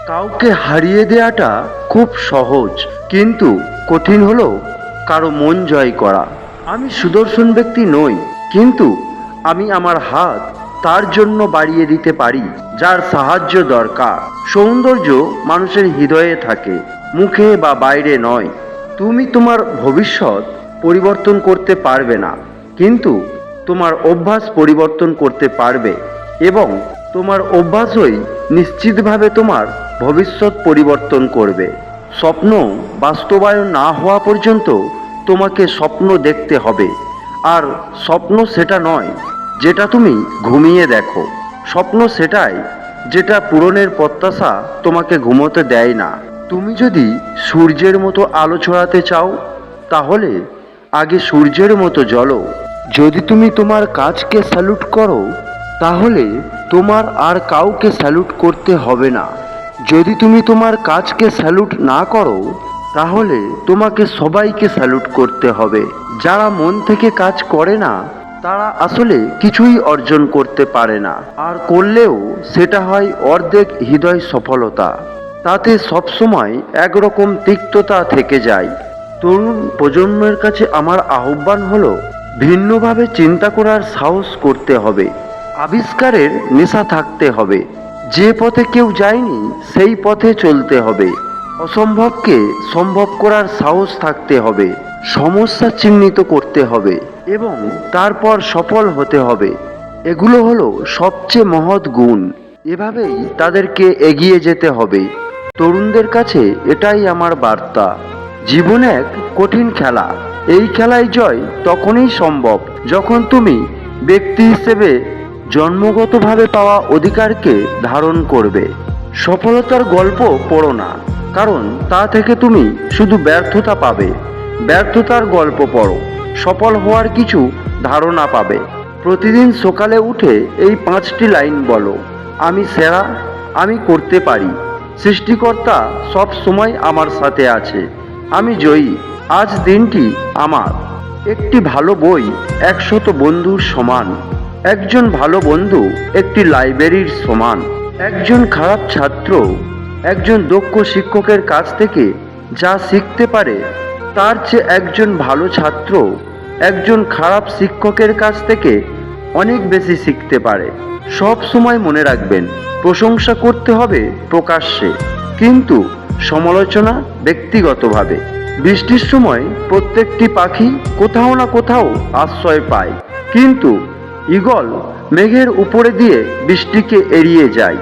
কাউকে হারিয়ে দেওয়াটা খুব সহজ, কিন্তু কঠিন হলো কারো মন জয় করা। আমি সুদর্শন ব্যক্তি নই, কিন্তু আমি আমার হাত তার জন্য বাড়িয়ে দিতে পারি যার সাহায্য দরকার। সৌন্দর্য মানুষের হৃদয়ে থাকে, মুখে বা বাইরে নয়। তুমি তোমার ভবিষ্যৎ পরিবর্তন করতে পারবে না, কিন্তু তোমার অভ্যাস পরিবর্তন করতে পারবে, এবং তোমার অভ্যাসই নিশ্চিতভাবে তোমার ভবিষ্যৎ পরিবর্তন করবে। স্বপ্ন বাস্তবায়ন না হওয়া পর্যন্ত তোমাকে স্বপ্ন দেখতে হবে। আর স্বপ্ন সেটা নয় যেটা তুমি ঘুমিয়ে দেখো। স্বপ্ন সেটাই যেটা পূরণের প্রত্যাশা তোমাকে ঘুমোতে দেয় না। তুমি যদি সূর্যের মতো আলো ছড়াতে চাও, তাহলে আগে সূর্যের মতো জ্বলো। যদি তুমি তোমার কাজকে স্যালুট করো, তাহলে তোমার আর কাউকে স্যালুট করতে হবে না। যদি তুমি তোমার কাজকে স্যালুট না করো, তাহলে তোমাকে সবাইকে স্যালুট করতে হবে। যারা মন থেকে কাজ করে না, তারা আসলে কিছুই অর্জন করতে পারে না, আর করলেও সেটা হয় অর্ধেক হৃদয় সফলতা। তাতে সবসময় একরকম তিক্ততা থেকে যায়। তরুণ প্রজন্মের কাছে আমার আহ্বান হলো, ভিন্নভাবে চিন্তা করার সাহস করতে হবে। আবিষ্কারের নেশা থাকতে হবে। যে পথে কেউ যায়নি সেই পথে চলতে হবে। অসম্ভবকে সম্ভব করার সাহস থাকতে হবে। সমস্যা চিহ্নিত করতে হবে এবং তারপর সফল হতে হবে। এগুলো হলো সবচেয়ে মহৎ গুণ। এভাবেই তাদেরকে এগিয়ে যেতে হবে। তরুণদের কাছে এটাই আমার বার্তা। জীবন এক কঠিন খেলা। এই খেলায় জয় তখনই সম্ভব যখন তুমি ব্যক্তি হিসেবে জন্মগতভাবে পাওয়া অধিকারকে ধারণ করবে। সফলতার গল্প পড়ো না, কারণ তা থেকে তুমি শুধু ব্যর্থতা পাবে। ব্যর্থতার গল্প পড়ো, সফল হওয়ার কিছু ধারণা পাবে। প্রতিদিন সকালে উঠে এই 5টি লাইন বলো, আমি সেরা, আমি করতে পারি, সৃষ্টিকর্তা সব সময় আমার সাথে আছে, আমি জয়ী, আজ দিনটি আমার। একটি ভালো বই 100 বন্ধুর সমান। একজন ভালো বন্ধু একটি লাইব্রেরির সমান। একজন খারাপ ছাত্র একজন দক্ষ শিক্ষকের কাছ থেকে যা শিখতে পারে, তার চেয়ে একজন ভালো ছাত্র একজন খারাপ শিক্ষকের কাছ থেকে অনেক বেশি শিখতে পারে। সব সময় মনে রাখবেন, প্রশংসা করতে হবে প্রকাশ্যে, কিন্তু সমালোচনা ব্যক্তিগতভাবে। বৃষ্টির সময় প্রত্যেকটি পাখি কোথাও না কোথাও আশ্রয় পায়, কিন্তু ঈগল মেঘের উপরে দিয়ে বৃষ্টিকে এড়িয়ে যায়।